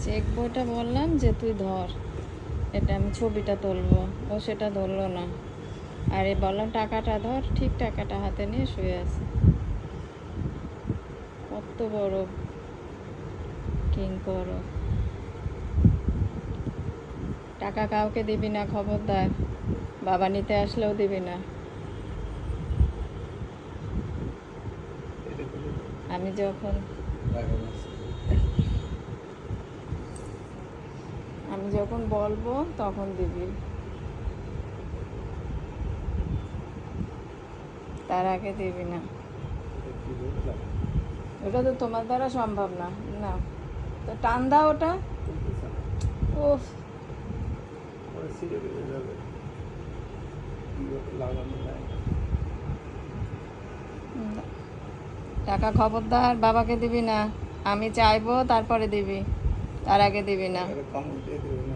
Check বইটা বললাম যে তুই ধর, এটা আমি ছবিটা তুলবো, ও সেটা ধরলো না। আরে বললাম টাকাটা ধর, ঠিক টাকাটা হাতে নিয়ে শুয়ে আছে। কত বড় কিং করো। টাকা কাউকে দিবি না, খবরদার। বাবা নিতে আসলেও দিবি না। আমি যখন বলবো তখন দিবি, তার আগে দিবি না। ওটা তো তোমার দ্বারা সম্ভব না। না তো টান দাও ওটা। ওফ, টাকা খবরদার বাবাকে দিবি না। আমি চাইবো তারপরে দিবি, তার আগে দিবি না।